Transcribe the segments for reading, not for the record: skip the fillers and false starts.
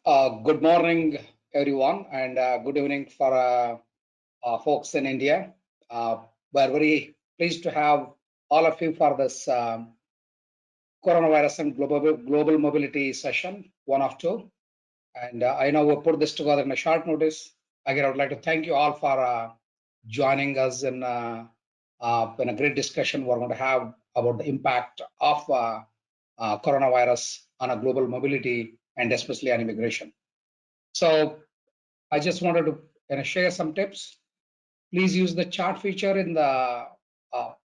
Good morning, everyone, and good evening for folks in India. We're very pleased to have all of you for this coronavirus and global mobility session, one of two. And I know we put this together in a short notice. Again, I would like to thank you all for joining us in a great discussion we're going to have about the impact of coronavirus on a global mobility and especially on immigration. So I just wanted to share some tips. Please use the chat feature in the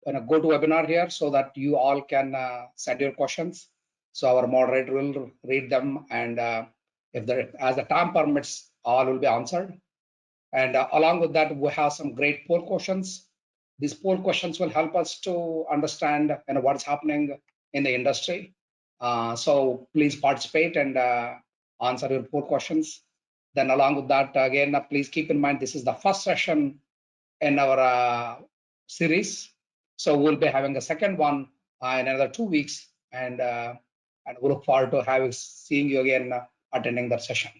GoToWebinar here so that you all can send your questions. So our moderator will read them, and as the time permits, all will be answered. And along with that, we have some great poll questions. These poll questions will help us to understand what's happening in the industry. So please participate and answer your poll questions. Then along with that, again, please keep in mind, this is the first session in our series. So we'll be having a second one in another 2 weeks, and we look forward to seeing you again attending that session.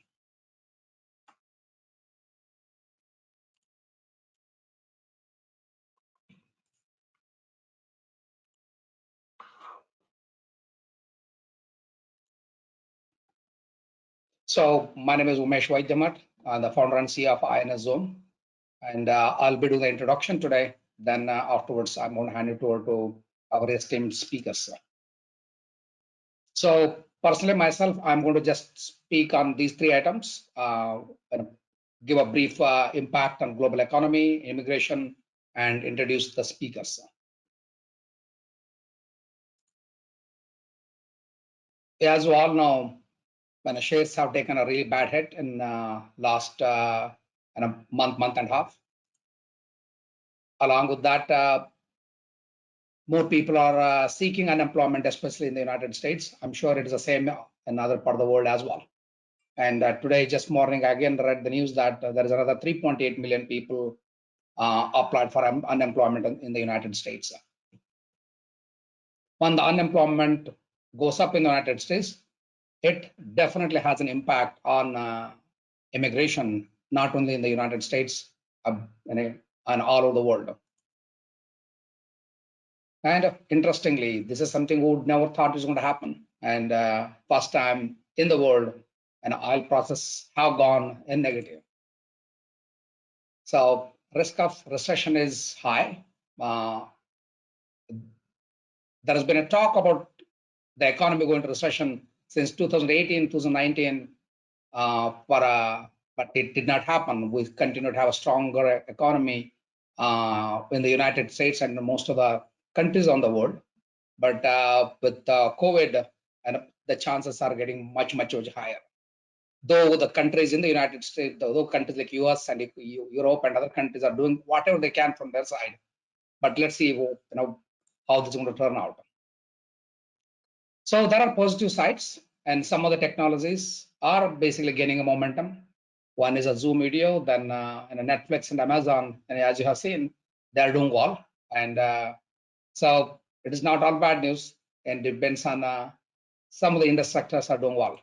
So my name is Umesh Vaidyamath. I'm the founder and CEO of INSZoom, and I'll be doing the introduction today. Then afterwards, I'm going to hand it over to our esteemed speakers. So personally, myself, I'm going to just speak on these three items, and give a brief impact on global economy, immigration, and introduce the speakers. As you all know, when shares have taken a really bad hit in last in a month and a half. Along with that, more people are seeking unemployment, especially in the United States. I'm sure it is the same in other part of the world as well. And today, just morning, I again read the news that there is another 3.8 million people applied for unemployment in the United States. When the unemployment goes up in the United States, it definitely has an impact on immigration, not only in the United States, and all over the world. And interestingly, this is something we would never thought was going to happen. And first time in the world, and oil prices have gone in negative. So risk of recession is high. There has been a talk about the economy going to recession since 2018, 2019, but it did not happen. We continue to have a stronger economy in the United States and most of the countries on the world. But with COVID, and the chances are getting much higher. Though the countries in the United States, though countries like US and Europe and other countries are doing whatever they can from their side, but let's see how this is going to turn out. So there are positive sides, and some of the technologies are basically gaining a momentum. One is a Zoom video, then Netflix and Amazon, and as you have seen, they are doing well. And so it is not all bad news, and depends on some of the industry sectors are doing well.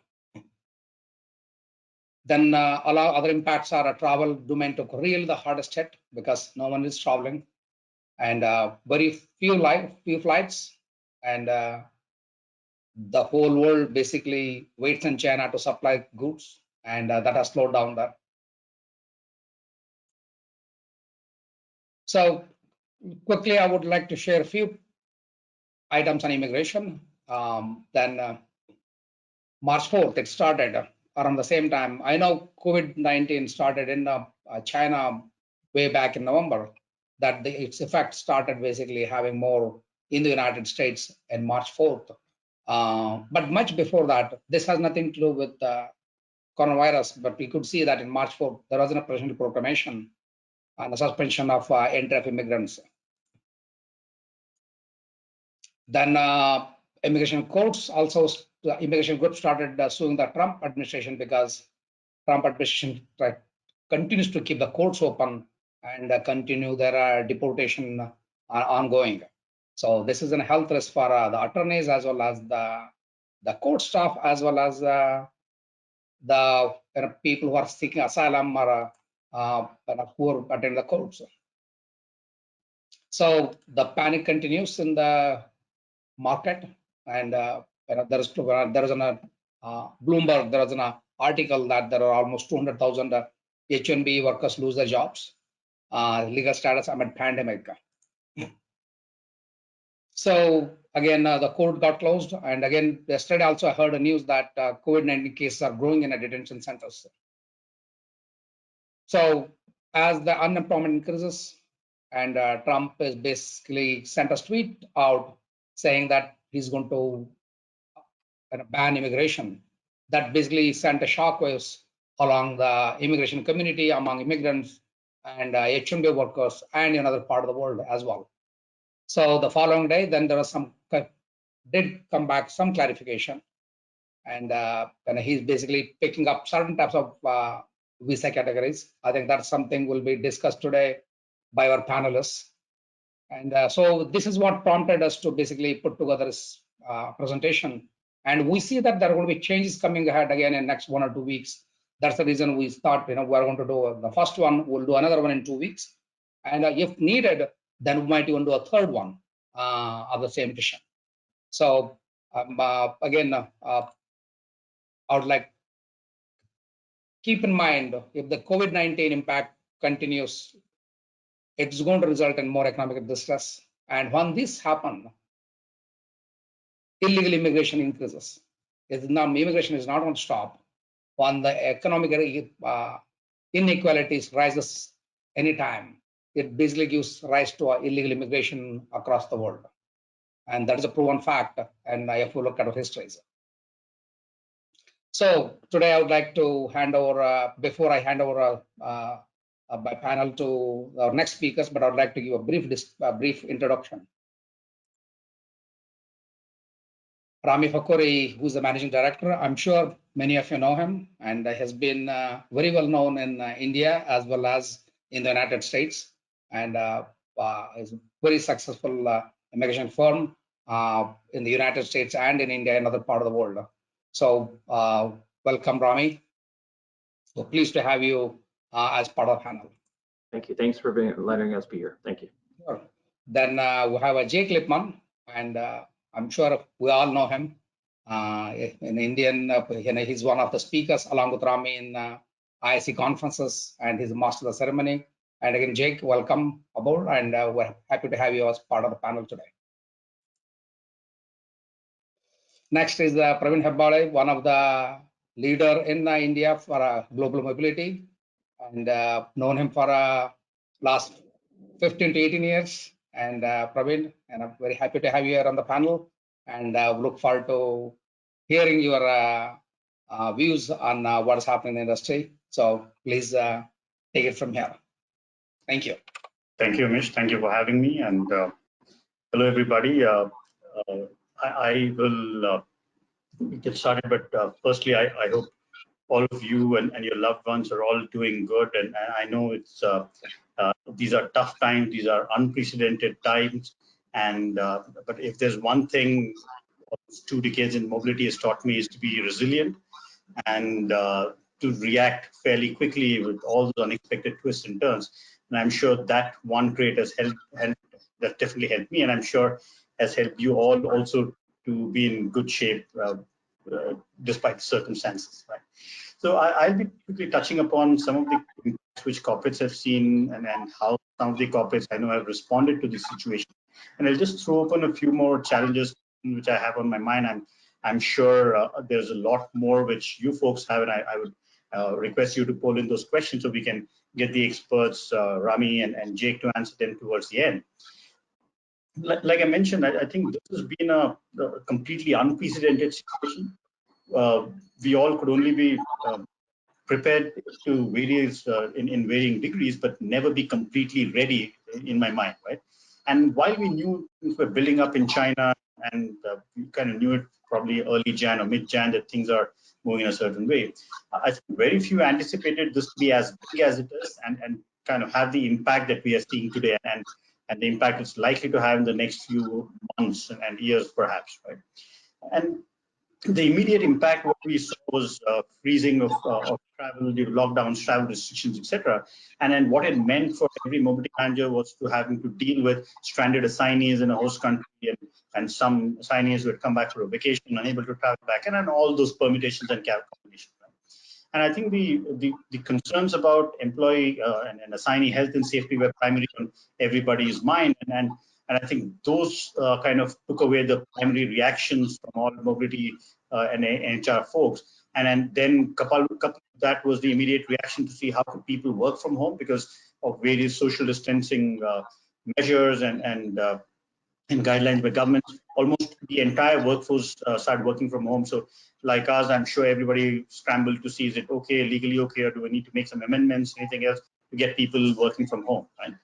Then a lot of other impacts are a travel domain took really the hardest hit because no one is traveling, and very few flights, and the whole world basically waits in China to supply goods, and that has slowed down that. So quickly, I would like to share a few items on immigration. Then March 4th, it started around the same time. I know COVID-19 started in China way back in November, that its effect started basically having more in the United States in March 4th. But much before that, this has nothing to do with coronavirus, but we could see that in March 4th, there was a presidential proclamation on the suspension of entry of immigrants. Then immigration courts also, the immigration group started suing the Trump administration because Trump administration continues to keep the courts open and continue their deportation ongoing. So this is a health risk for the attorneys as well as the court staff as well as the people who are seeking asylum or who are attending the courts. So the panic continues in the market, and there is Bloomberg. There is an article that there are almost 200,000 H1B workers lose their jobs, legal status amid pandemic. So again, the court got closed, and again yesterday also I heard a news that COVID-19 cases are growing in the detention centers. So as the unemployment increases, and Trump is basically sent a tweet out saying that he's going to ban immigration. That basically sent a shockwaves along the immigration community, among immigrants and H1B workers, and in other part of the world as well. So the following day, then there was did come back some clarification, and he's basically picking up certain types of visa categories. I think that's something will be discussed today by our panelists. And so this is what prompted us to basically put together this presentation. And we see that there are going to be changes coming ahead again in next 1 or 2 weeks. That's the reason we thought, we're going to do the first one. We'll do another one in 2 weeks. And if needed, then we might even do a third one of the same edition. So again, I would like keep in mind, if the COVID-19 impact continues, it's going to result in more economic distress. And when this happens, illegal immigration increases. Immigration is not going to stop. When the economic inequalities rises anytime, it basically gives rise to illegal immigration across the world. And that is a proven fact. And if you look at our histories. So today I would like to hand over, before I hand over my panel to our next speakers, but I would like to give a brief introduction. Rami Fakhoury, who's the managing director, I'm sure many of you know him, and has been very well known in India as well as in the United States, and is a very successful immigration firm in the United States and in India and other part of the world. So welcome, Rami. So pleased to have you as part of the panel. Thank you. Thanks for letting us be here. Thank you. Sure. Then we have Jake Lipman, and I'm sure we all know him. In Indian, he's one of the speakers along with Rami in IIC conferences, and he's a master of the ceremony. And again, Jake, welcome aboard, and we're happy to have you as part of the panel today. Next is Praveen Hebbale, one of the leader in India for global mobility, and known him for last 15 to 18 years. And Praveen, and I'm very happy to have you here on the panel, and look forward to hearing your views on what is happening in the industry. So please take it from here. Thank you. Thank you, Umesh. Thank you for having me. And hello, everybody. I will get started, but firstly, I hope all of you and your loved ones are all doing good. And I know it's these are tough times. These are unprecedented times. And but if there's one thing 2 decades in mobility has taught me, is to be resilient and to react fairly quickly with all the unexpected twists and turns. And I'm sure that one trait has that definitely helped me, and I'm sure has helped you all also to be in good shape despite circumstances. Right. So I'll be quickly touching upon some of the impacts which corporates have seen, and how some of the corporates I know have responded to this situation. And I'll just throw open a few more challenges which I have on my mind. I'm sure there's a lot more which you folks have, and I would request you to pull in those questions so we can get the experts, Rami and Jake, to answer them towards the end. Like I mentioned, I think this has been a completely unprecedented situation. We all could only be prepared to various in varying degrees, but never be completely ready in my mind, right? And while we knew things were building up in China, and we kind of knew it probably early Jan or mid-Jan that things are moving in a certain way, I think very few anticipated this to be as big as it is, and kind of have the impact that we are seeing today, and the impact it's likely to have in the next few months and years, perhaps, right? And the immediate impact, what we saw was freezing of travel due to lockdowns, travel restrictions, etc. And then what it meant for every mobility manager was to having to deal with stranded assignees in a host country, and some assignees who had come back for a vacation, unable to travel back, and then all those permutations and combinations. And I think the concerns about employee and assignee health and safety were primarily on everybody's mind, and I think those kind of took away the primary reactions from all mobility and HR folks. And then coupled with that was the immediate reaction to see how could people work from home because of various social distancing measures and guidelines by governments. Almost the entire workforce started working from home. So like us, I'm sure everybody scrambled to see, is it okay, legally okay, or do we need to make some amendments, anything else to get people working from home, right?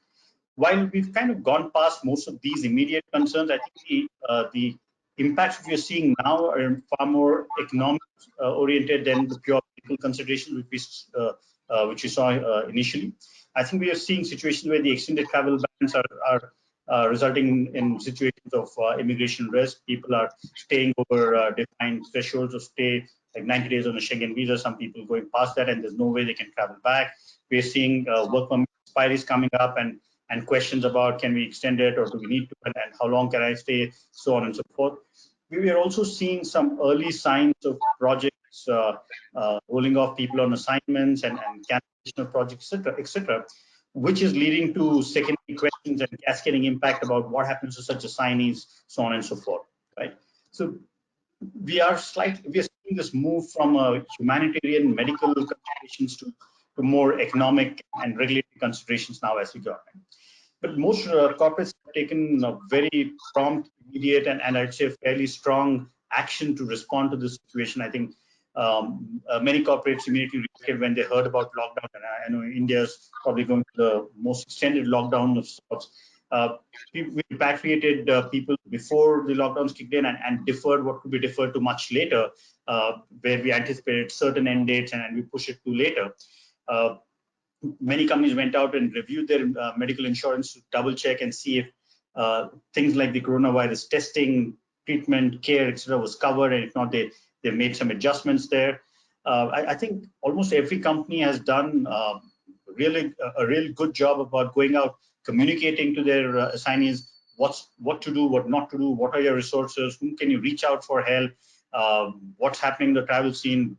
While we've kind of gone past most of these immediate concerns, I think the impacts we are seeing now are far more economic oriented than the pure political considerations which we saw initially. I think we are seeing situations where the extended travel bans are resulting in situations of immigration risk. People are staying over defined thresholds of stay, like 90 days on a Schengen visa. Some people going past that, and there's no way they can travel back. We're seeing work permit expiries coming up, and questions about can we extend it or do we need to, and how long can I stay, so on and so forth. We are also seeing some early signs of projects rolling off people on assignments and cancellation of projects, etc., which is leading to secondary questions and cascading impact about what happens to such assignees, so on and so forth, right? So we are seeing this move from humanitarian medical considerations to more economic and regulatory considerations now as we go. But most corporates have taken a very prompt, immediate, and I'd say fairly strong action to respond to this situation. I think many corporates immediately reacted when they heard about lockdown, and I know India's probably going to the most extended lockdown of sorts. We repatriated people before the lockdowns kicked in and deferred what could be deferred to much later, where we anticipated certain end dates and we push it to later. Many companies went out and reviewed their medical insurance to double check and see if things like the coronavirus testing, treatment, care, etc. was covered, and if not, they made some adjustments there. I think almost every company has done a really good job about going out, communicating to their assignees what to do, what not to do, what are your resources, whom can you reach out for help, what's happening in the travel scene,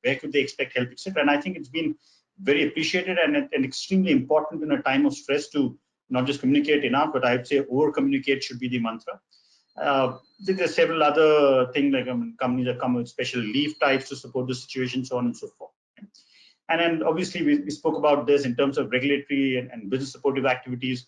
where could they expect help, etc. And I think it's been very appreciated and extremely important in a time of stress to not just communicate enough, but I'd say over-communicate should be the mantra. There's several other things like companies have come with special leave types to support the situation, so on and so forth. And then obviously we spoke about this in terms of regulatory and business supportive activities,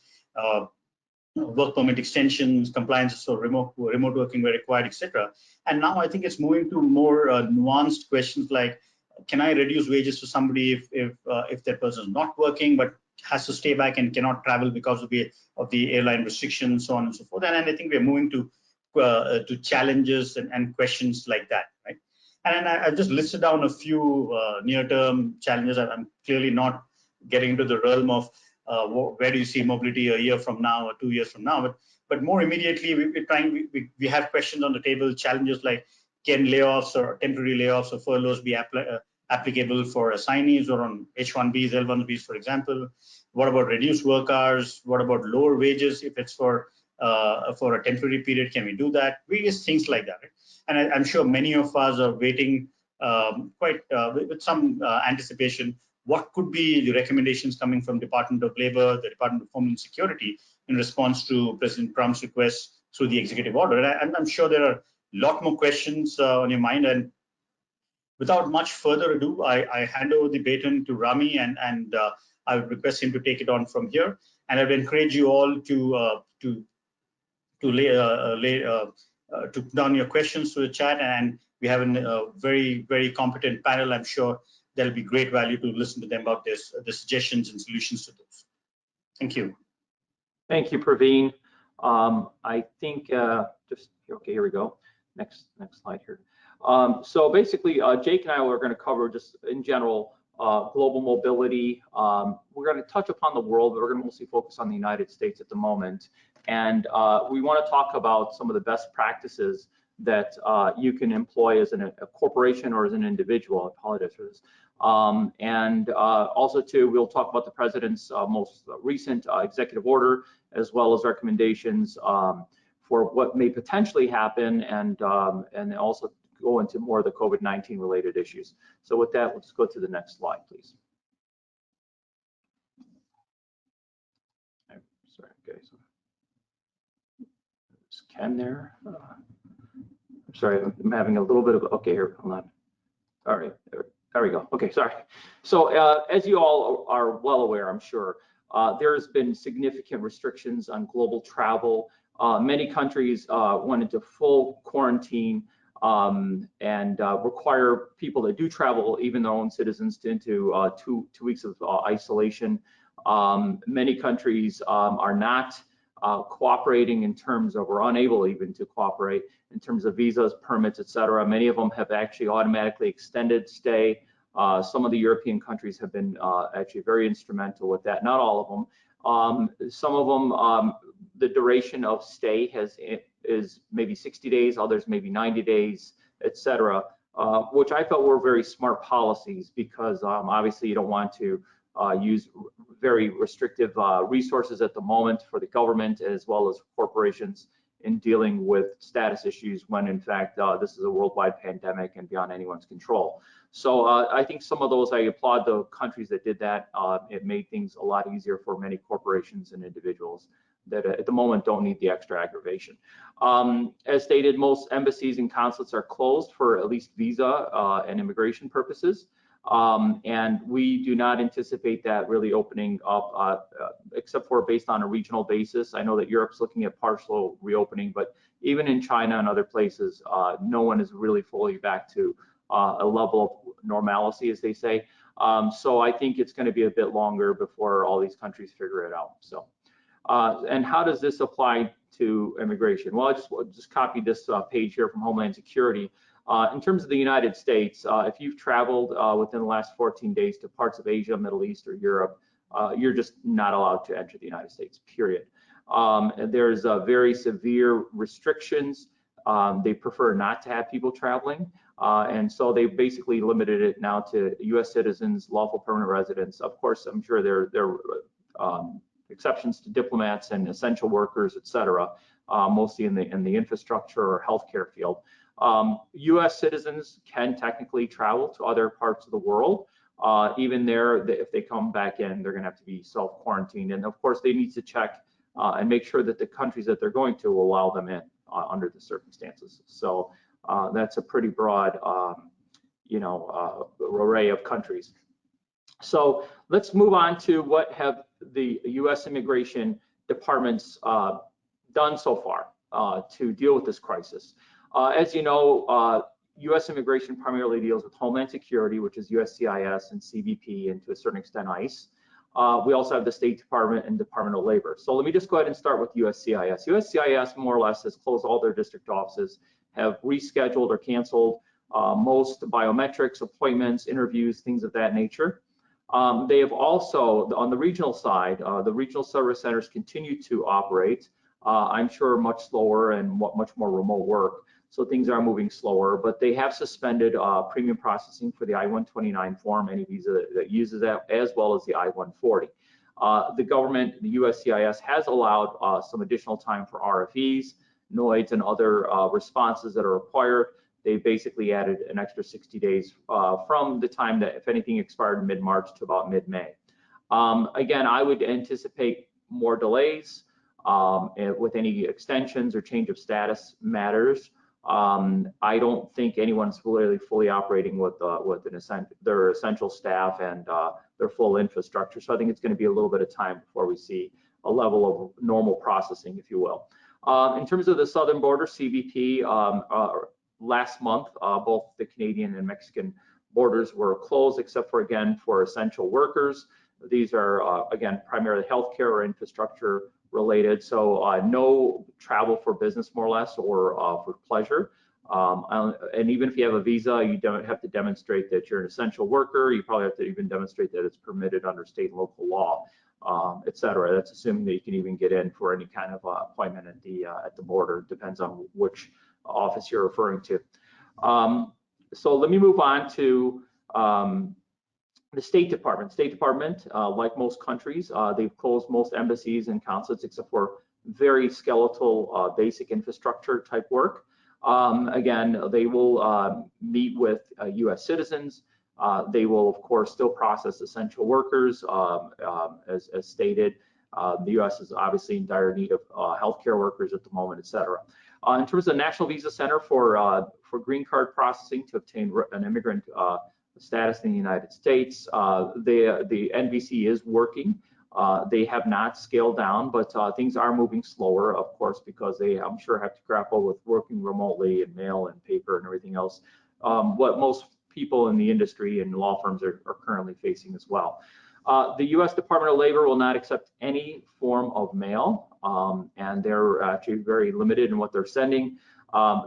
work permit extensions, compliance for remote working where required, etc. And now I think it's moving to more nuanced questions like, can I reduce wages to somebody if that person is not working but has to stay back and cannot travel because of the airline restrictions, so on and so forth. And I think we're moving to challenges and questions like that, right? And I just listed down a few near-term challenges. I'm clearly not getting into the realm of where do you see mobility a year from now or 2 years from now, but more immediately we have questions on the table, challenges like, can layoffs or temporary layoffs or furloughs be applicable for assignees or on H1Bs, L1Bs, for example? What about reduced work hours? What about lower wages if it's for a temporary period? Can we do that? Various things like that. Right? And I'm sure many of us are waiting with some anticipation. What could be the recommendations coming from Department of Labor, the Department of Homeland Security in response to President Trump's request through the executive order? And I'm sure there are a lot more questions on your mind. And without much further ado, I hand over the baton to Rami, and I would request him to take it on from here. And I would encourage you all to put down your questions to the chat, and we have a very, very competent panel. I'm sure there'll be great value to listen to them about this, the suggestions and solutions to those. Thank you. Thank you, Praveen. I think okay, here we go. Next slide here. So basically, Jake and I are going to cover just in general global mobility. We're going to touch upon the world, but we're going to mostly focus on the United States at the moment. And we want to talk about some of the best practices that you can employ as a corporation or as an individual. I apologize for this. Also too, we'll talk about the president's most recent executive order, as well as recommendations for what may potentially happen, and also go into more of the COVID-19 related issues. So with that, let's go to the next slide, please. Sorry, okay, so is Ken there? I'm sorry, I'm having a little bit of, okay, here, hold on. All right, there we go. Okay, sorry. So as you all are well aware, I'm sure, there's been significant restrictions on global travel. Many countries went into full quarantine and require people that do travel, even their own citizens, into two weeks of isolation. Many countries are not cooperating in terms of, or unable even to cooperate in terms of visas, permits, etc. Many of them have actually automatically extended stay. Some of the European countries have been actually very instrumental with that. Not all of them. Some of them, the duration of stay is maybe 60 days, others maybe 90 days, etc. Which I felt were very smart policies, because obviously you don't want to use very restrictive resources at the moment for the government as well as corporations in dealing with status issues, when in fact this is a worldwide pandemic and beyond anyone's control. So I think some of those, I applaud the countries that did that. It made things a lot easier for many corporations and individuals that at the moment don't need the extra aggravation. As stated, most embassies and consulates are closed for at least visa and immigration purposes. And we do not anticipate that really opening up, except for based on a regional basis. I know that Europe's looking at partial reopening, but even in China and other places, no one is really fully back to a level of normalcy, as they say. So I think it's going to be a bit longer before all these countries figure it out. So, and how does this apply to immigration? Well, I just copied this page here from Homeland Security. In terms of the United States, if you've traveled within the last 14 days to parts of Asia, Middle East, or Europe, you're just not allowed to enter the United States, period. There's very severe restrictions. They prefer not to have people traveling. And so they basically limited it now to U.S. citizens, lawful permanent residents. Of course, I'm sure there are exceptions to diplomats and essential workers, et cetera, mostly in the infrastructure or healthcare field. U.S. citizens can technically travel to other parts of the world. Even there, if they come back in, they're going to have to be self-quarantined. And of course, they need to check and make sure that the countries that they're going to will allow them in under the circumstances. So that's a pretty broad, array of countries. So let's move on to what have the U.S. immigration departments done so far to deal with this crisis. As you know, U.S. immigration primarily deals with Homeland Security, which is USCIS and CBP, and to a certain extent ICE. We also have the State Department and Department of Labor. So let me just go ahead and start with USCIS. USCIS more or less has closed all their district offices, have rescheduled or canceled most biometrics, appointments, interviews, things of that nature. They have also, on the regional side, the regional service centers continue to operate. I'm sure much slower and much more remote work. So things are moving slower, but they have suspended premium processing for the I-129 form, any visa that uses that, as well as the I-140. The government, the USCIS, has allowed some additional time for RFEs, NOIDs, and other responses that are required. They basically added an extra 60 days from the time that, if anything, expired mid-March to about mid-May. Again, I would anticipate more delays with any extensions or change of status matters. I don't think anyone's really fully operating with their essential staff and their full infrastructure. So I think it's going to be a little bit of time before we see a level of normal processing, if you will. In terms of the southern border, CBP, last month, both the Canadian and Mexican borders were closed, except for, again, for essential workers. These are, again, primarily healthcare or infrastructure related. So no travel for business, more or less, or for pleasure. And even if you have a visa, you don't have to demonstrate that you're an essential worker. You probably have to even demonstrate that it's permitted under state and local law, et cetera. That's assuming that you can even get in for any kind of appointment at the border. Depends on which office you're referring to. So let me move on to the State Department. State Department, like most countries, they've closed most embassies and consulates except for very skeletal basic infrastructure type work. Again, they will meet with US citizens. They will, of course, still process essential workers, as stated. The US is obviously in dire need of healthcare workers at the moment, et cetera. In terms of the National Visa Center for green card processing to obtain an immigrant status in the United States, the NVC is working. They have not scaled down, but things are moving slower, of course, because they, I'm sure, have to grapple with working remotely and mail and paper and everything else, what most people in the industry and law firms are currently facing as well. The U.S. Department of Labor will not accept any form of mail, and they're actually very limited in what they're sending.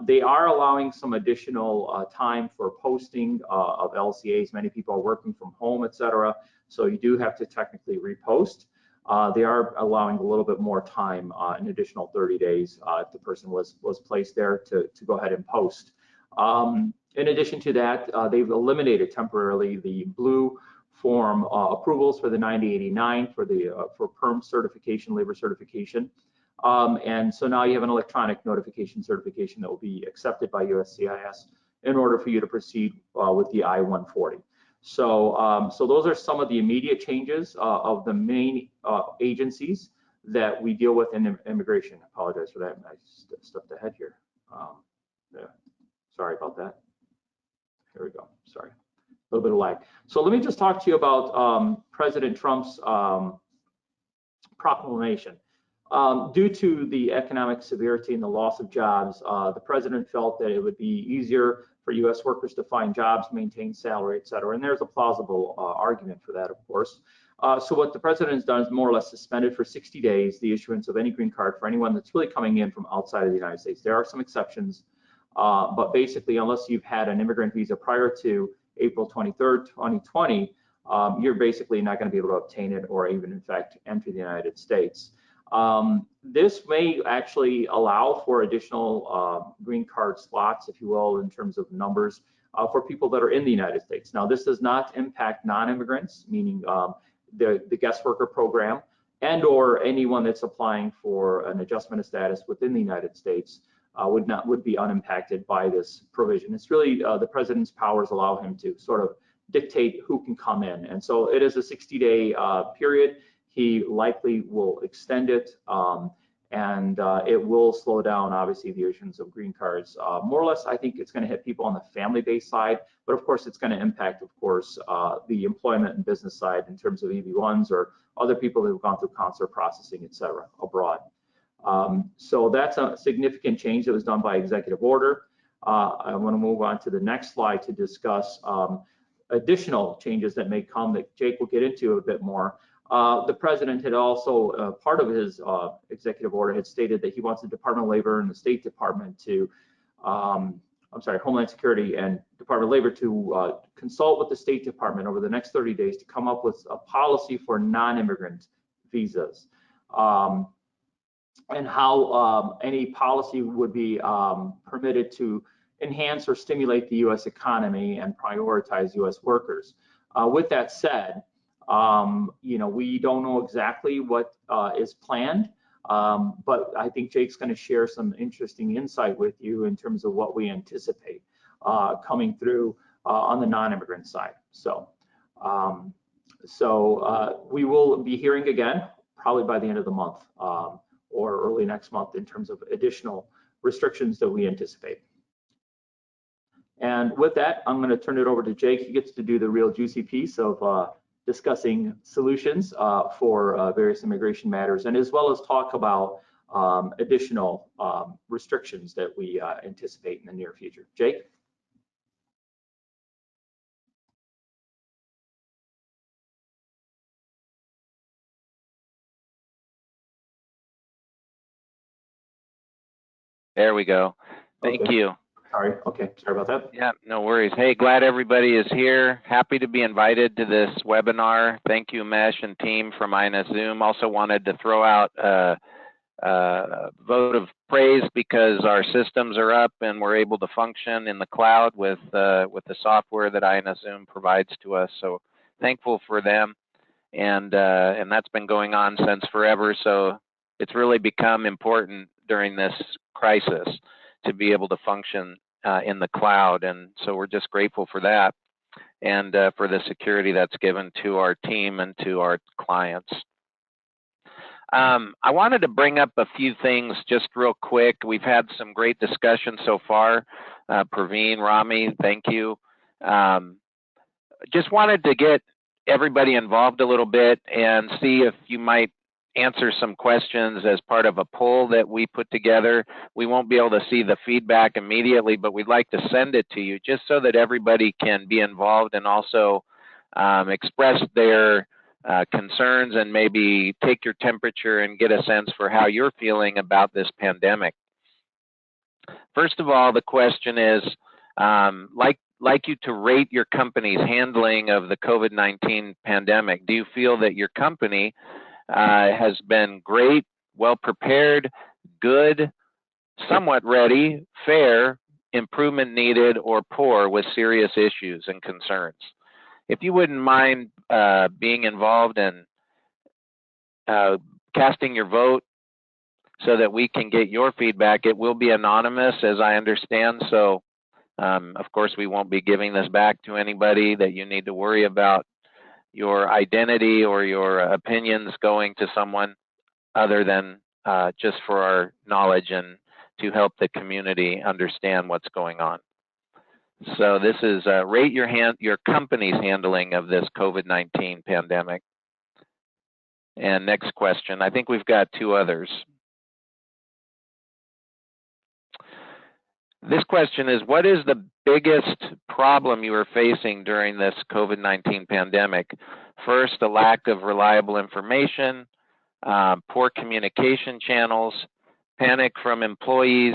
They are allowing some additional time for posting of LCAs. Many people are working from home, et cetera, so you do have to technically repost. They are allowing a little bit more time, an additional 30 days if the person was placed there to go ahead and post. In addition to that, they've eliminated temporarily the blue form approvals for the 9089 for perm certification, labor certification. And so now you have an electronic notification certification that will be accepted by USCIS in order for you to proceed with the I-140. So, so those are some of the immediate changes of the main agencies that we deal with in immigration. I apologize for that. I stepped ahead here. Yeah. Sorry about that. Here we go. Sorry. A little bit of lag. So let me just talk to you about President Trump's proclamation. Due to the economic severity and the loss of jobs, the president felt that it would be easier for U.S. workers to find jobs, maintain salary, et cetera. And there's a plausible argument for that, of course. So what the president has done is more or less suspended for 60 days the issuance of any green card for anyone that's really coming in from outside of the United States. There are some exceptions, but basically, unless you've had an immigrant visa prior to April 23rd, 2020, you're basically not going to be able to obtain it or even, in fact, enter the United States. This may actually allow for additional green card slots, if you will, in terms of numbers for people that are in the United States. Now, this does not impact non-immigrants, meaning the guest worker program and or anyone that's applying for an adjustment of status within the United States would be unimpacted by this provision. It's really the president's powers allow him to sort of dictate who can come in. And so it is a 60-day period. He likely will extend it, and it will slow down, obviously, the issuance of green cards. More or less, I think it's going to hit people on the family-based side, but of course, it's going to impact, of course, the employment and business side in terms of EB1s or other people who have gone through consular processing, et cetera, abroad. So that's a significant change that was done by executive order. I want to move on to the next slide to discuss additional changes that may come that Jake will get into a bit more. The president had also, part of his executive order had stated that he wants the Department of Labor and the State Department to, Homeland Security and Department of Labor to consult with the State Department over the next 30 days to come up with a policy for non-immigrant visas. And how any policy would be permitted to enhance or stimulate the U.S. economy and prioritize U.S. workers. With that said, you know, we don't know exactly what is planned, but I think Jake's going to share some interesting insight with you in terms of what we anticipate coming through on the non-immigrant side. So, we will be hearing again probably by the end of the month or early next month in terms of additional restrictions that we anticipate. And with that, I'm going to turn it over to Jake. He gets to do the real juicy piece of discussing solutions for various immigration matters, and as well as talk about additional restrictions that we anticipate in the near future. Jake? There we go. Thank you. Sorry. Okay. Sorry about that. Yeah, no worries. Hey, glad everybody is here. Happy to be invited to this webinar. Thank you, Umesh and team from INSZoom. Also wanted to throw out vote of praise because our systems are up and we're able to function in the cloud with the software that INSZoom provides to us. So thankful for them, and that's been going on since forever. So it's really become important during this crisis to be able to function in the cloud, and so we're just grateful for that and for the security that's given to our team and to our clients. I wanted to bring up a few things just real quick. We've had some great discussion so far. Praveen, Rami, thank you. Just wanted to get everybody involved a little bit and see if you might answer some questions as part of a poll that we put together. We won't be able to see the feedback immediately, but we'd like to send it to you just so that everybody can be involved and also express their concerns and maybe take your temperature and get a sense for how you're feeling about this pandemic. First of all, the question is, like you to rate your company's handling of the COVID-19 pandemic. Do you feel that your company has been great, well prepared, good, somewhat ready, fair, improvement needed, or poor with serious issues and concerns? If you wouldn't mind being involved and casting your vote so that we can get your feedback. It will be anonymous, as I understand, so of course we won't be giving this back to anybody that you need to worry about your identity or your opinions going to someone other than just for our knowledge and to help the community understand what's going on. So this is rate your company's handling of this COVID-19 pandemic. And next question, I think we've got two others. This question is, what is the biggest problem you are facing during this COVID-19 pandemic? First, a lack of reliable information, poor communication channels, panic from employees,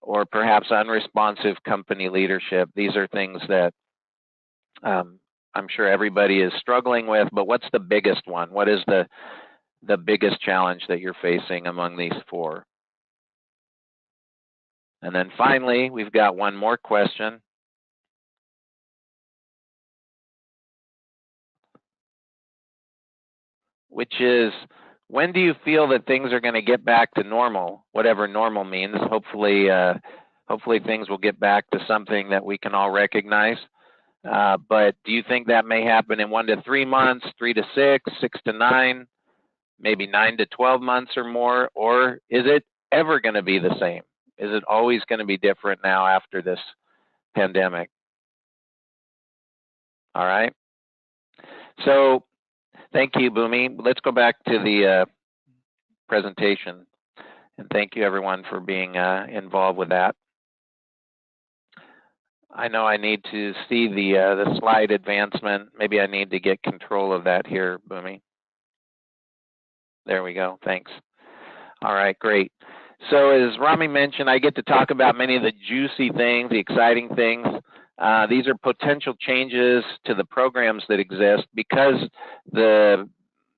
or perhaps unresponsive company leadership. These are things that I'm sure everybody is struggling with, but what's the biggest one? What is the biggest challenge that you're facing among these four? And then finally, we've got one more question. Which is, when do you feel that things are going to get back to normal, whatever normal means? Hopefully, hopefully things will get back to something that we can all recognize. But do you think that may happen in 1 to 3 months, 3 to 6, 6 to 9, maybe 9 to 12 months or more? Or is it ever going to be the same? Is it always going to be different now after this pandemic? All right. So thank you, Bhumi. Let's go back to the presentation. And thank you, everyone, for being involved with that. I know I need to see the slide advancement. Maybe I need to get control of that here, Bhumi. There we go. Thanks. All right, great. So as Rami mentioned, I get to talk about many of the juicy things, the exciting things. These are potential changes to the programs that exist because the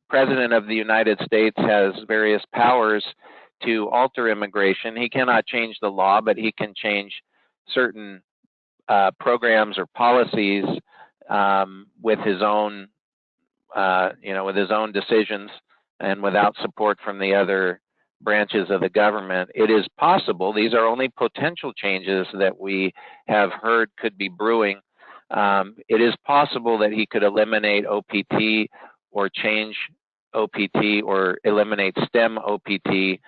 President of the United States has various powers to alter immigration. He cannot change the law, but he can change certain programs or policies with his own, with his own decisions and without support from the other branches of the government. It is possible, these are only potential changes that we have heard could be brewing. It is possible that he could eliminate OPT or change OPT or eliminate STEM OPT,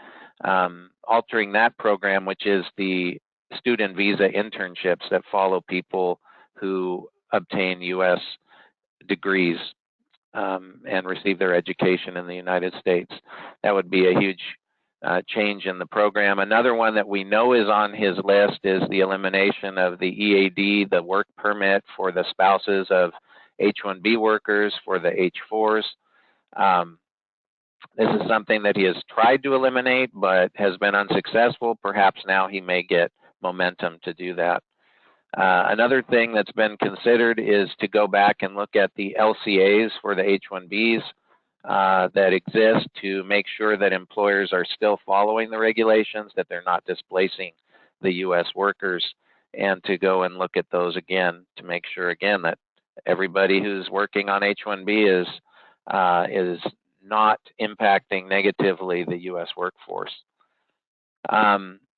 altering that program, which is the student visa internships that follow people who obtain U.S. degrees and receive their education in the United States. That would be a huge change in the program. Another one that we know is on his list is the elimination of the EAD, the work permit for the spouses of H1B workers for the H4s. This is something that he has tried to eliminate but has been unsuccessful. Perhaps now he may get momentum to do that. Another thing that's been considered is to go back and look at the LCAs for the H1Bs. that exist to make sure that employers are still following the regulations, that they're not displacing the U.S. workers, and to go and look at those again to make sure again that everybody who's working on H1B is not impacting negatively the U.S. workforce.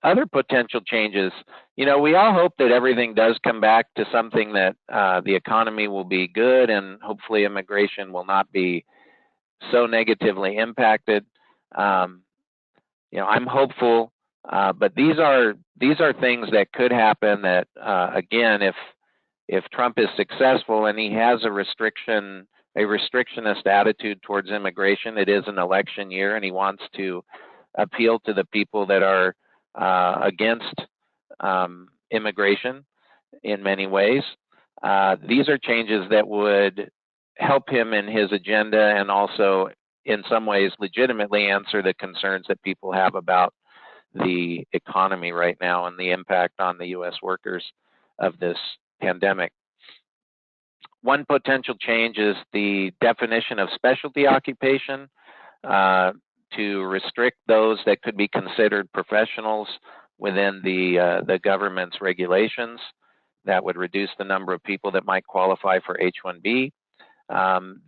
Other potential changes, we all hope that everything does come back to something that the economy will be good and hopefully immigration will not be so negatively impacted. I'm hopeful, but these are things that could happen that, again, if Trump is successful and he has a restrictionist attitude towards immigration, it is an election year and he wants to appeal to the people that are against immigration in many ways. These are changes that would help him in his agenda and also in some ways legitimately answer the concerns that people have about the economy right now and the impact on the U.S. workers of this pandemic. One potential change is the definition of specialty occupation to restrict those that could be considered professionals within the government's regulations. That would reduce the number of people that might qualify for H1B.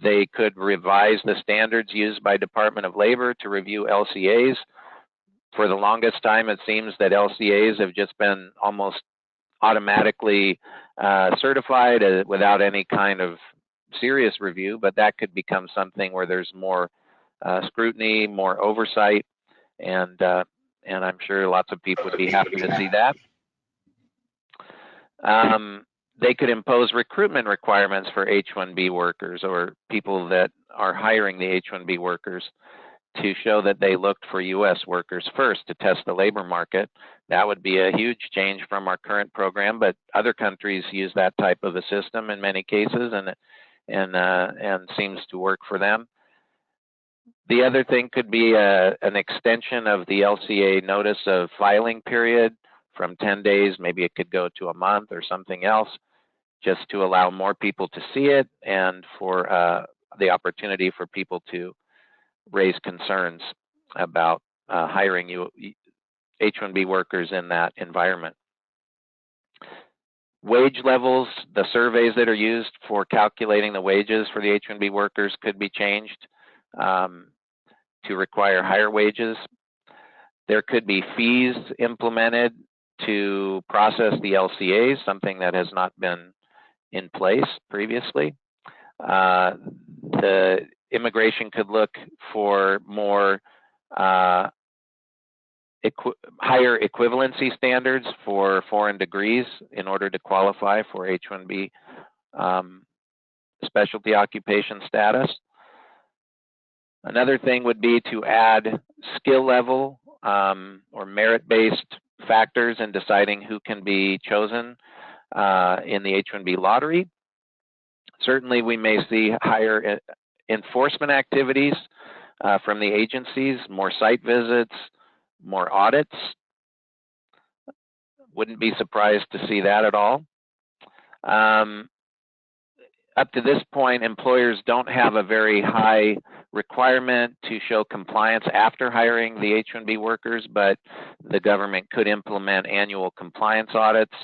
They could revise the standards used by Department of Labor to review LCAs. For the longest time, it seems that LCAs have just been almost automatically certified without any kind of serious review, but that could become something where there's more scrutiny, more oversight, and I'm sure lots of people would be happy to see that. They could impose recruitment requirements for H1B workers or people that are hiring the H1B workers to show that they looked for U.S. workers first to test the labor market. That would be a huge change from our current program, but other countries use that type of a system in many cases and seems to work for them. The other thing could be an extension of the LCA notice of filing period from 10 days. Maybe it could go to a month or something else, just to allow more people to see it and for the opportunity for people to raise concerns about hiring H1B workers in that environment. Wage levels, the surveys that are used for calculating the wages for the H1B workers could be changed to require higher wages. There could be fees implemented to process the LCAs, something that has not been in place previously. The immigration could look for more higher equivalency standards for foreign degrees in order to qualify for H1B specialty occupation status. Another thing would be to add skill level or merit-based factors in deciding who can be chosen in the H1B lottery. Certainly, we may see higher enforcement activities from the agencies, more site visits, more audits. Wouldn't be surprised to see that at all. Up to this point, employers don't have a very high requirement to show compliance after hiring the H1B workers, but the government could implement annual compliance audits.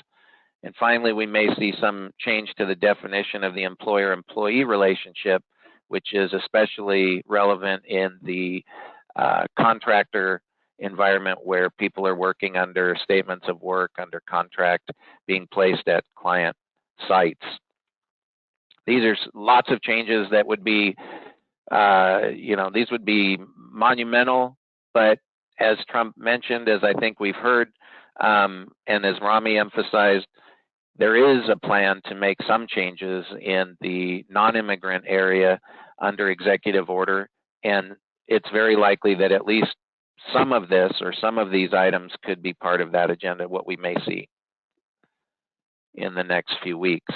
And finally, we may see some change to the definition of the employer-employee relationship, which is especially relevant in the contractor environment where people are working under statements of work, under contract, being placed at client sites. These are lots of changes that would be, these would be monumental, but as Trump mentioned, as I think we've heard, and as Rami emphasized, there is a plan to make some changes in the non-immigrant area under executive order, and it's very likely that at least some of this or some of these items could be part of that agenda, what we may see in the next few weeks.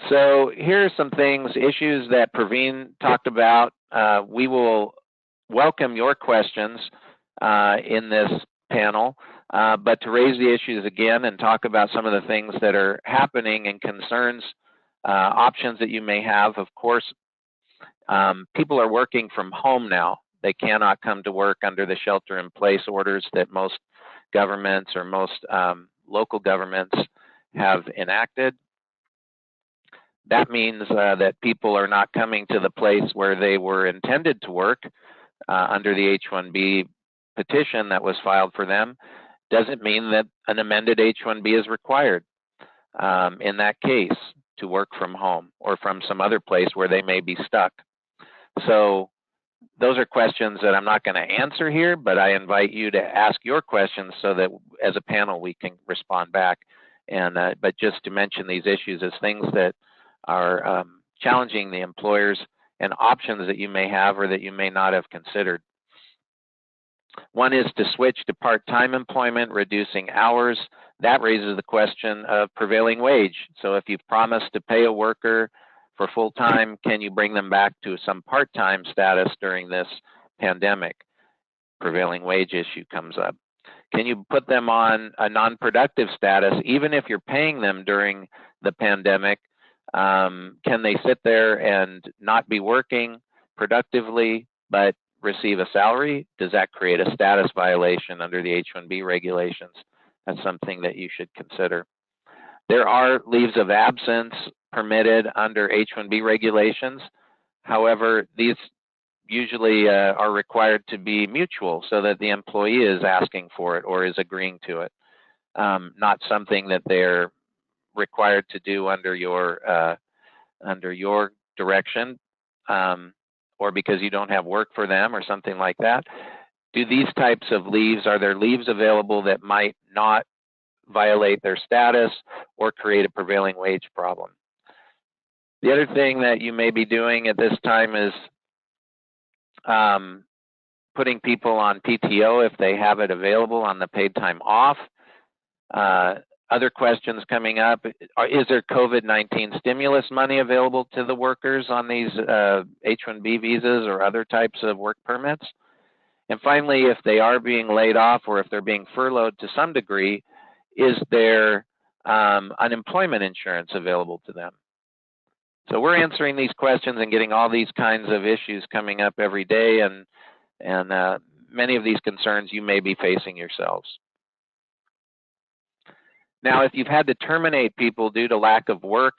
So here are some things, issues that Praveen talked about. We will welcome your questions in this panel, but to raise the issues again and talk about some of the things that are happening and concerns, options that you may have. Of course, People are working from home now. They cannot come to work under the shelter-in-place orders that most governments or most local governments have enacted. That means that people are not coming to the place where they were intended to work under the H1B petition that was filed for them. Doesn't mean that an amended H1B is required in that case to work from home or from some other place where they may be stuck. So those are questions that I'm not going to answer here, but I invite you to ask your questions so that as a panel we can respond back. And but just to mention these issues as things that are challenging the employers and options that you may have or that you may not have considered. One is to switch to part-time employment, reducing hours. That raises the question of prevailing wage. So if you've promised to pay a worker for full-time, can you bring them back to some part-time status during this pandemic? Prevailing wage issue comes up. Can you put them on a non-productive status even if you're paying them during the pandemic? Can they sit there and not be working productively but receive a salary? Does that create a status violation under the H1B regulations? That's something that you should consider. There are leaves of absence permitted under H1B regulations. However, these usually are required to be mutual so that the employee is asking for it or is agreeing to it, not something that they're required to do under your direction or because you don't have work for them or something like that. Do these types of leaves, are there leaves available that might not violate their status or create a prevailing wage problem? The other thing that you may be doing at this time is putting people on PTO if they have it available on the paid time off. Other questions coming up, is there COVID-19 stimulus money available to the workers on these H1B visas or other types of work permits? And finally, if they are being laid off or if they're being furloughed to some degree, is there unemployment insurance available to them? So we're answering these questions and getting all these kinds of issues coming up every day, and many of these concerns you may be facing yourselves. Now, if you've had to terminate people due to lack of work,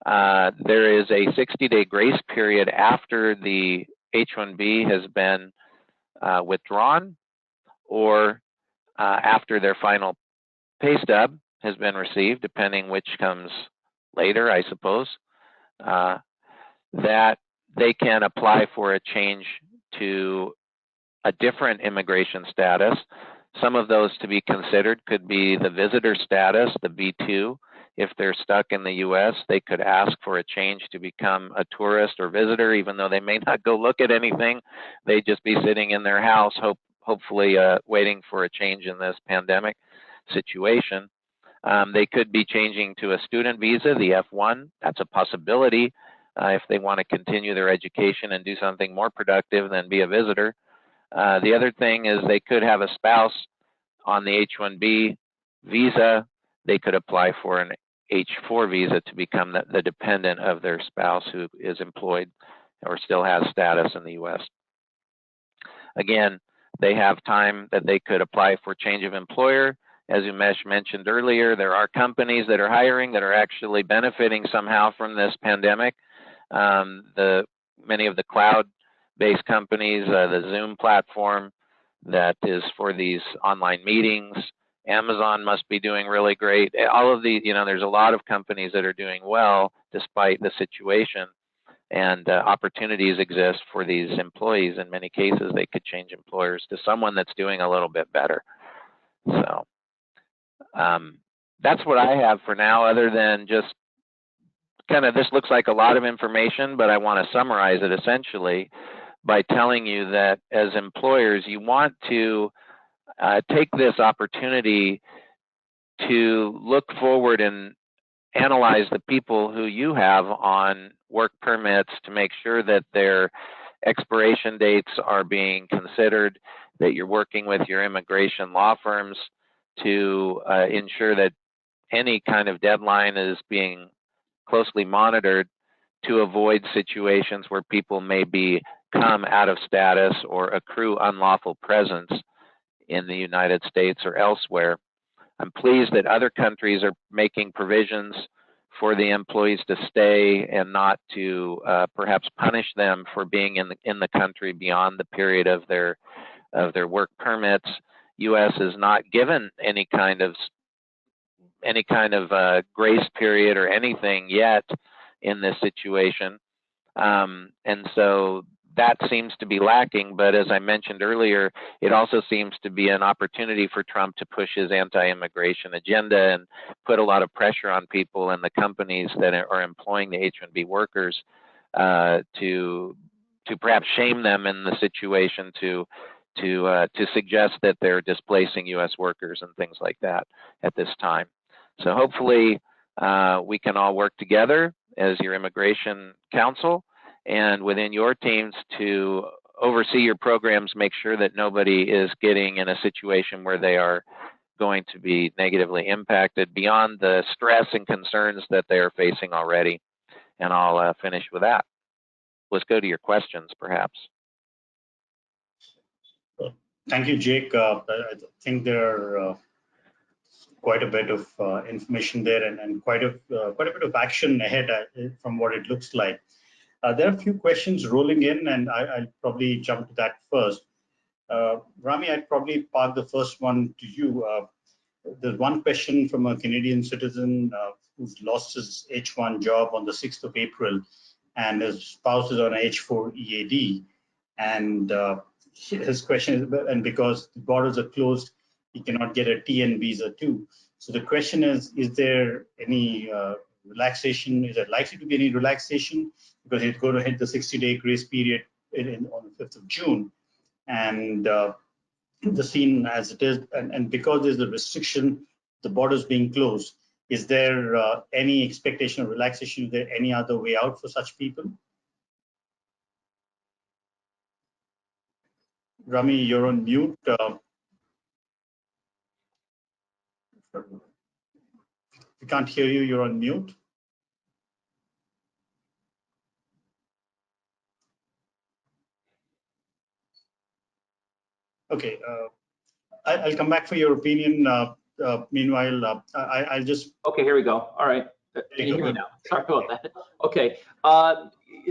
there is a 60-day grace period after the H1B has been withdrawn or after their final pay stub has been received, depending which comes later, I suppose, that they can apply for a change to a different immigration status. Some of those to be considered could be the visitor status, the B2. If they're stuck in the US, they could ask for a change to become a tourist or visitor, even though they may not go look at anything. They'd just be sitting in their house, hopefully waiting for a change in this pandemic situation. They could be changing to a student visa, the F1. That's a possibility if they want to continue their education and do something more productive than be a visitor. The other thing is they could have a spouse on the H1B visa. They could apply for an H4 visa to become the dependent of their spouse who is employed or still has status in the US. Again, they have time that they could apply for change of employer. As Umesh mentioned earlier, there are companies that are hiring that are actually benefiting somehow from this pandemic. Many of the cloud-based companies, the Zoom platform that is for these online meetings, Amazon must be doing really great. All of these, there's a lot of companies that are doing well despite the situation, and opportunities exist for these employees. In many cases, they could change employers to someone that's doing a little bit better. So that's what I have for now, other than just this looks like a lot of information, but I want to summarize it essentially by telling you that as employers, you want to take this opportunity to look forward and analyze the people who you have on work permits to make sure that their expiration dates are being considered, that you're working with your immigration law firms to ensure that any kind of deadline is being closely monitored to avoid situations where people may become out of status or accrue unlawful presence in the United States or elsewhere. I'm pleased that other countries are making provisions for the employees to stay and not to perhaps punish them for being in the country beyond the period of their work permits. U.S. is not given any kind of grace period or anything yet in this situation, and so that seems to be lacking. But as I mentioned earlier, it also seems to be an opportunity for Trump to push his anti-immigration agenda and put a lot of pressure on people and the companies that are employing the H-1B workers to perhaps shame them in the situation to suggest that they're displacing U.S. workers and things like that at this time. So hopefully we can all work together as your immigration council and within your teams to oversee your programs, make sure that nobody is getting in a situation where they are going to be negatively impacted beyond the stress and concerns that they are facing already. And I'll finish with that. Let's go to your questions, perhaps. Thank you, Jake. I think there are quite a bit of information there and quite a bit of action ahead from what it looks like. There are a few questions rolling in, and I'll probably jump to that first. Rami, I'd probably park the first one to you. There's one question from a Canadian citizen who's lost his H1 job on the 6th of April, and his spouse is on H4 EAD. And his question is, and because the borders are closed, he cannot get a TN visa too. So the question is there any relaxation? Is there likely to be any relaxation? Because it's going to hit the 60-day grace period on the 5th of June. And the scene as it is, and because there's a restriction, the borders being closed, is there any expectation of relaxation? Is there any other way out for such people? Rami, you're on mute. We can't hear you. You're on mute. Okay, I'll come back for your opinion. Meanwhile, I'll just. Okay, here we go. All right. Can you hear me now? Sorry about that. Okay.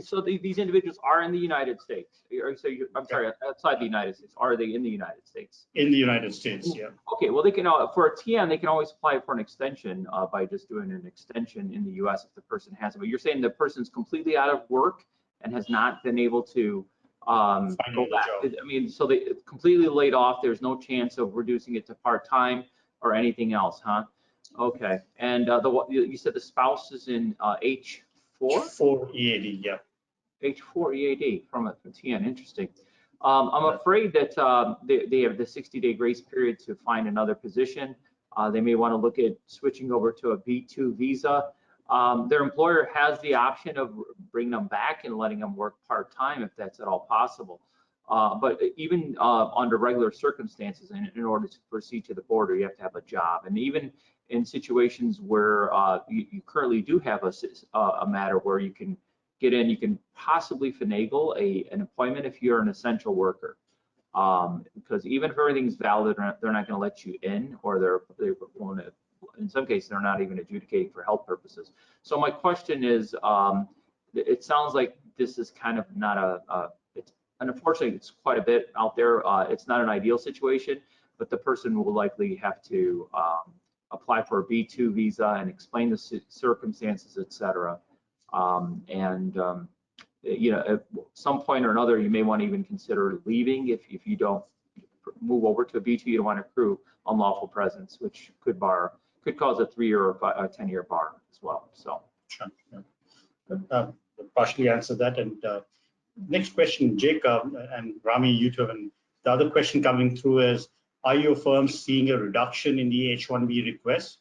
So these individuals are in the United States. I'm sorry, outside the United States. Are they in the United States? In the United States, yeah. Okay. Well, they can for a TN, they can always apply for an extension by just doing an extension in the U.S. if the person has it. But you're saying the person's completely out of work and has not been able to go back. I mean, so they completely laid off. There's no chance of reducing it to part-time or anything else, huh? Okay. And you said the spouse is in H4? H4 EAD, yeah. H4 EAD from a TN. Interesting. I'm afraid that they have the 60-day grace period to find another position. They may want to look at switching over to a B2 visa. Their employer has the option of bringing them back and letting them work part-time if that's at all possible. But even under regular circumstances, in order to proceed to the border, you have to have a job. And even in situations where you currently do have a matter where you can get in, you can possibly finagle an employment if you're an essential worker. Because even if everything's valid, they're not going to let you in, or they're going to, in some cases, they're not even adjudicating for health purposes. So my question is, it sounds like this is kind of not and unfortunately, it's quite a bit out there. It's not an ideal situation, but the person will likely have to apply for a B2 visa and explain the circumstances, et cetera. You know, at some point or another, you may want to even consider leaving if you don't move over to a B2. You don't want to accrue unlawful presence, which could cause a 3-year or a 10-year bar as well. So, sure. Partially answer that. And next question, Jacob and Rami, you too. And the other question coming through is, are your firms seeing a reduction in the H1B requests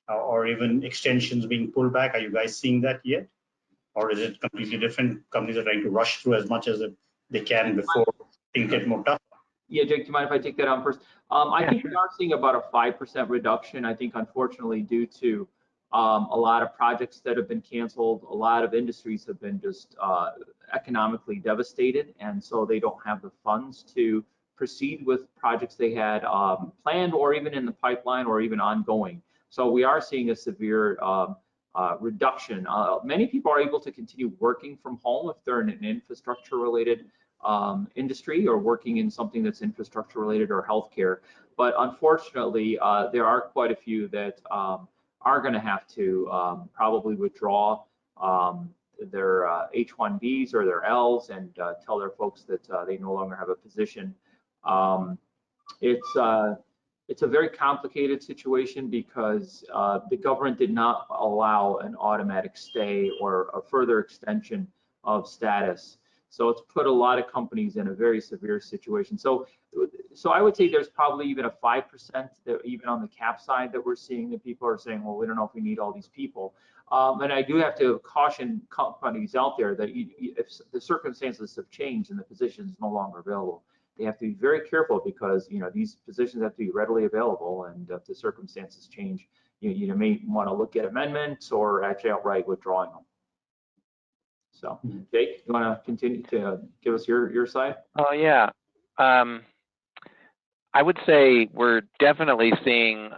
or even extensions being pulled back? Are you guys seeing that yet? Or is it completely different? Companies are trying to rush through as much as they can before things get more tough. Yeah, Jake, do you mind if I take that on first? I think we are seeing about a 5% reduction. I think, unfortunately, due to A lot of projects that have been canceled, a lot of industries have been just economically devastated, and so they don't have the funds to proceed with projects they had planned or even in the pipeline or even ongoing. So we are seeing a severe reduction. Many people are able to continue working from home if they're in an infrastructure related industry or working in something that's infrastructure related or healthcare. But unfortunately, there are quite a few that are going to have to probably withdraw their H1Bs or their Ls and tell their folks that they no longer have a position. It's a very complicated situation because the government did not allow an automatic stay or a further extension of status. So it's put a lot of companies in a very severe situation. So I would say there's probably even a 5% that even on the cap side that we're seeing that people are saying, well, we don't know if we need all these people. And I do have to caution companies out there that if the circumstances have changed and the position is no longer available, they have to be very careful because these positions have to be readily available, and if the circumstances change, you may want to look at amendments or actually outright withdrawing them. So, Jake, you want to continue to give us your side? Oh yeah, I would say we're definitely seeing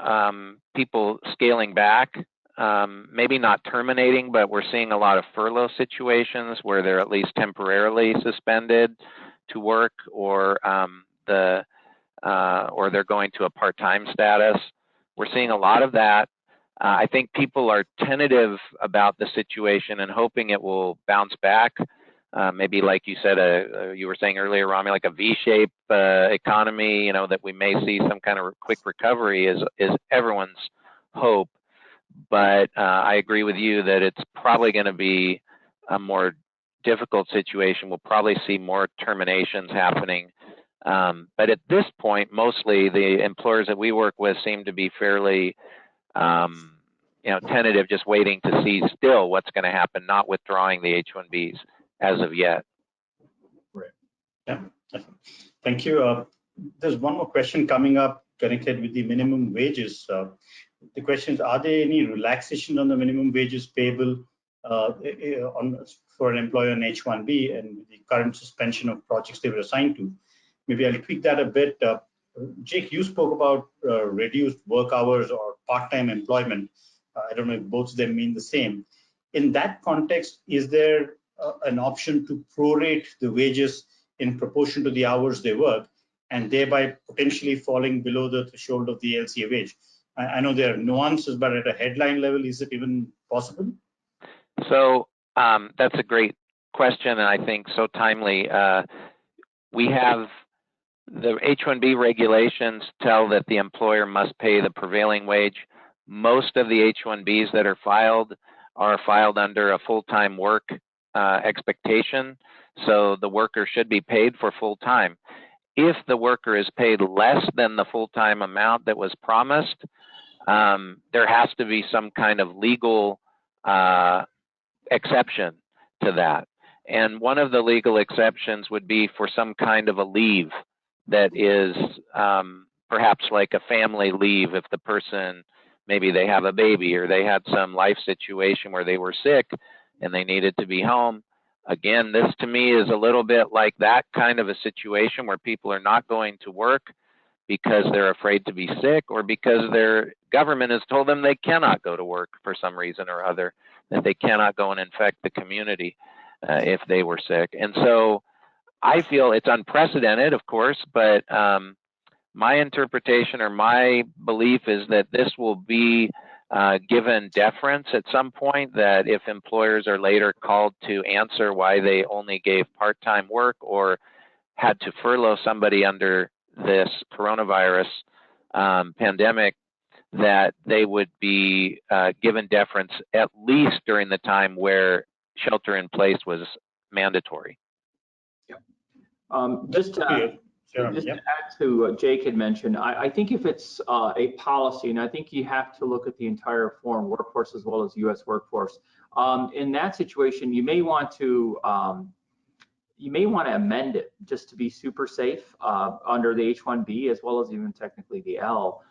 people scaling back. Maybe not terminating, but we're seeing a lot of furlough situations where they're at least temporarily suspended to work, or they're going to a part-time status. We're seeing a lot of that. I think people are tentative about the situation and hoping it will bounce back. Maybe like you said, you were saying earlier, Rami, like a V-shape economy, that we may see some kind of quick recovery is everyone's hope. But I agree with you that it's probably going to be a more difficult situation. We'll probably see more terminations happening. But at this point, mostly the employers that we work with seem to be fairly tentative, just waiting to see still what's going to happen, not withdrawing the H1Bs as of yet. Right. Yeah. Thank you. There's one more question coming up connected with the minimum wages. The question is, are there any relaxation on the minimum wages payable for an employer on H1B and the current suspension of projects they were assigned to? Maybe I'll tweak that a bit. Jake, you spoke about reduced work hours or part-time employment. I don't know if both of them mean the same. In that context, is there an option to prorate the wages in proportion to the hours they work, and thereby potentially falling below the threshold of the LCA wage? I know there are nuances, but at a headline level, is it even possible? So that's a great question, and I think so timely. We have the H1B regulations tell that the employer must pay the prevailing wage. Most of the H1Bs that are filed under a full-time work expectation, so the worker should be paid for full-time. If the worker is paid less than the full-time amount that was promised, there has to be some kind of legal exception to that. And one of the legal exceptions would be for some kind of a leave that is perhaps like a family leave if the person, maybe they have a baby or they had some life situation where they were sick and they needed to be home. Again, this to me is a little bit like that kind of a situation where people are not going to work because they're afraid to be sick or because their government has told them they cannot go to work for some reason or other, that they cannot go and infect the community if they were sick. And so I feel it's unprecedented, of course, but my interpretation or my belief is that this will be given deference at some point, that if employers are later called to answer why they only gave part-time work or had to furlough somebody under this coronavirus pandemic, that they would be given deference at least during the time where shelter in place was mandatory. Just to add to what Jake had mentioned, I think if it's a policy, and I think you have to look at the entire foreign workforce as well as U.S. workforce, in that situation, you may want to amend it just to be super safe under the H1B as well as even technically the L,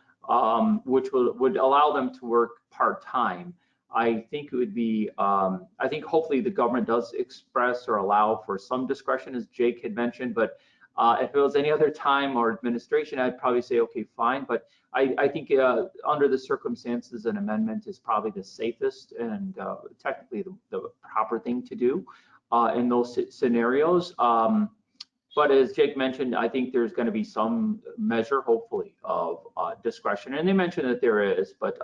which would allow them to work part-time. I think it would be, I think hopefully the government does express or allow for some discretion, as Jake had mentioned, but if it was any other time or administration, I'd probably say, okay, fine. But I think under the circumstances, an amendment is probably the safest and technically the proper thing to do in those scenarios. But as Jake mentioned, I think there's going to be some measure, hopefully, of discretion. And they mentioned that there is, but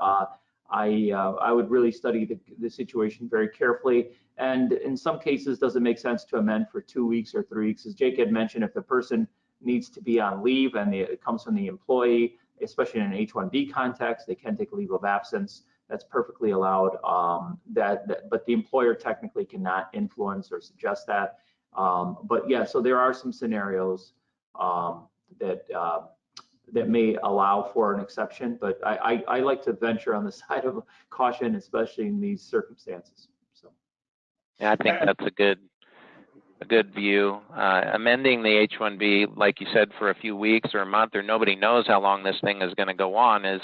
I would really study the situation very carefully. And in some cases, does it make sense to amend for 2 weeks or 3 weeks? As Jake had mentioned, if the person needs to be on leave and it comes from the employee, especially in an H1B context, they can take a leave of absence. That's perfectly allowed. But the employer technically cannot influence or suggest that. But yeah, so there are some scenarios that may allow for an exception, but I like to venture on the side of caution, especially in these circumstances. So yeah, I think that's a good view. Amending the H1B, like you said, for a few weeks or a month, or nobody knows how long this thing is going to go on, is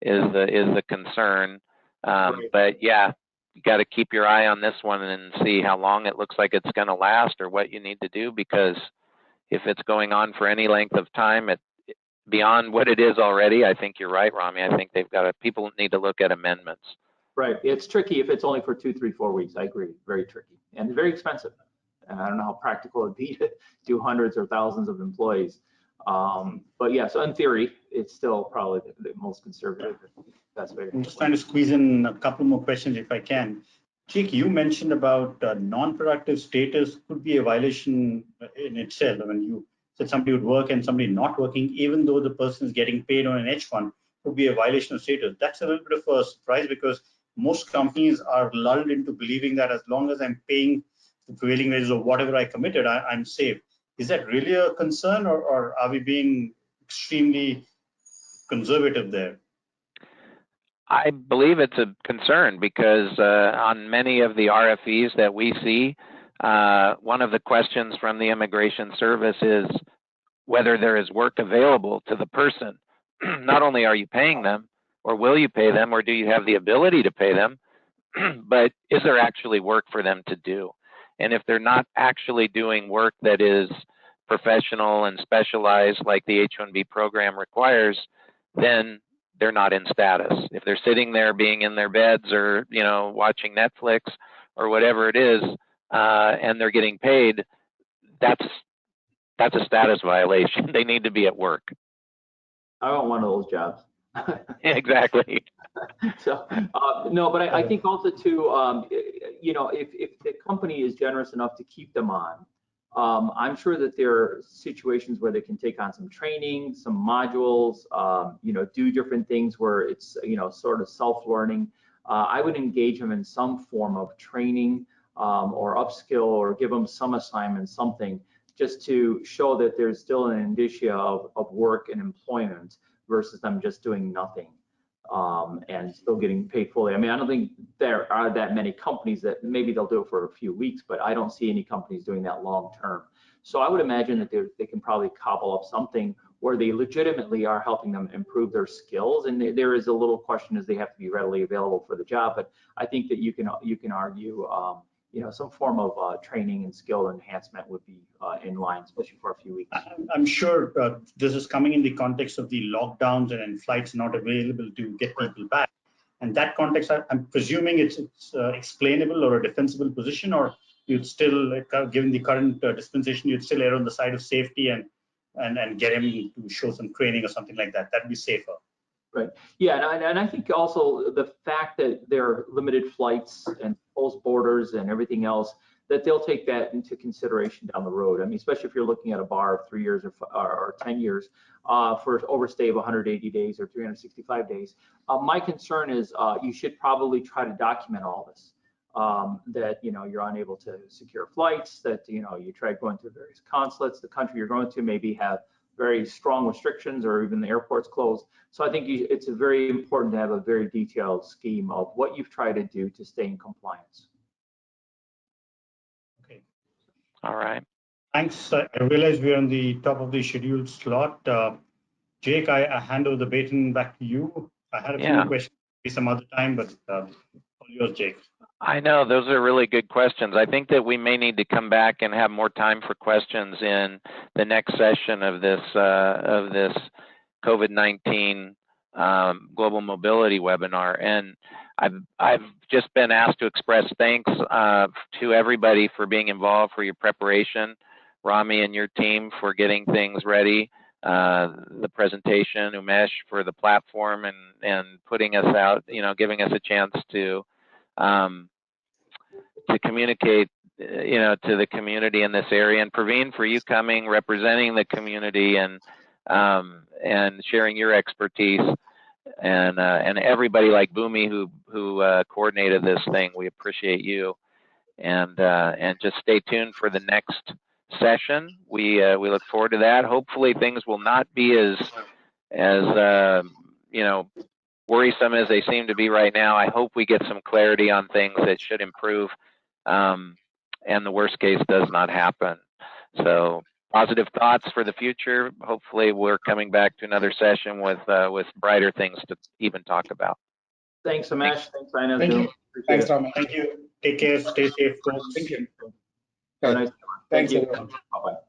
the concern. But yeah, you got to keep your eye on this one and see how long it looks like it's going to last, or what you need to do, because if it's going on for any length of time, beyond what it is already, I think you're right, Rami. I think people need to look at amendments. Right. It's tricky if it's only for 2, 3, 4 weeks. I agree. Very tricky and very expensive. And I don't know how practical it'd be to do hundreds or thousands of employees. But yeah, so in theory, it's still probably the most conservative best way. I'm just trying to squeeze in a couple more questions if I can. Jake, you mentioned about non-productive status could be a violation in itself. I mean, you said somebody would work and somebody not working, even though the person is getting paid on an H1, would be a violation of status. That's a little bit of a surprise, because most companies are lulled into believing that as long as I'm paying the prevailing wages or whatever I committed, I'm safe. Is that really a concern, or are we being extremely conservative there? I believe it's a concern, because on many of the RFEs that we see, one of the questions from the Immigration Service is whether there is work available to the person. Not only are you paying them, or will you pay them, or do you have the ability to pay them, but is there actually work for them to do? And if they're not actually doing work that is professional and specialized like the H1B program requires, then they're not in status. If they're sitting there being in their beds, or watching Netflix or whatever it is, and they're getting paid, that's a status violation. They need to be at work. I want one of those jobs. Exactly. So no, but I think also too, if the company is generous enough to keep them on, I'm sure that there are situations where they can take on some training, some modules, do different things where it's, sort of self-learning. I would engage them in some form of training or upskill, or give them some assignment, something, just to show that there's still an indicia of work and employment versus them just doing nothing and still getting paid fully. I mean, I don't think there are that many companies that maybe they'll do it for a few weeks, but I don't see any companies doing that long term. So I would imagine that they can probably cobble up something where they legitimately are helping them improve their skills. And there is a little question, is they have to be readily available for the job. But I think that you can argue, some form of training and skill enhancement would be in line, especially for a few weeks. I'm sure this is coming in the context of the lockdowns and flights not available to get people back. And that context, I'm presuming it's explainable or a defensible position, or you'd still, given the current dispensation, you'd still err on the side of safety and get him to show some training or something like that. That'd be safer. Right. Yeah, and I think also the fact that there are limited flights and closed borders and everything else, that they'll take that into consideration down the road. I mean, especially if you're looking at a bar of 3 years or 10 years for overstay of 180 days or 365 days. My concern is you should probably try to document all this. That you're unable to secure flights, that you tried going to various consulates, the country you're going to maybe have very strong restrictions, or even the airport's closed. So I think it's very important to have a very detailed scheme of what you've tried to do to stay in compliance. Okay. All right. Thanks. I realize we're on the top of the scheduled slot. Jake, I hand over the baton back to you. I had a few questions some other time, but All yours, Jake. I know, those are really good questions. I think that we may need to come back and have more time for questions in the next session of this COVID-19 global mobility webinar. And I've just been asked to express thanks to everybody for being involved, for your preparation, Rami and your team for getting things ready, the presentation, Umesh for the platform and putting us out, giving us a chance to communicate, to the community in this area, and Praveen for you coming, representing the community and sharing your expertise, and everybody like Bhumi who coordinated this thing. We appreciate you, and just stay tuned for the next session. We look forward to that. Hopefully things will not be as worrisome as they seem to be right now. I hope we get some clarity on things that should improve, and the worst case does not happen. So positive thoughts for the future. Hopefully we're coming back to another session with brighter things to even talk about. Thanks, Umesh. Thanks, INSZoom. Thank you. Thanks, Rami. Thank you. Take care. Stay safe, folks. Thank you. Have a nice day. Thanks, everyone. Bye-bye.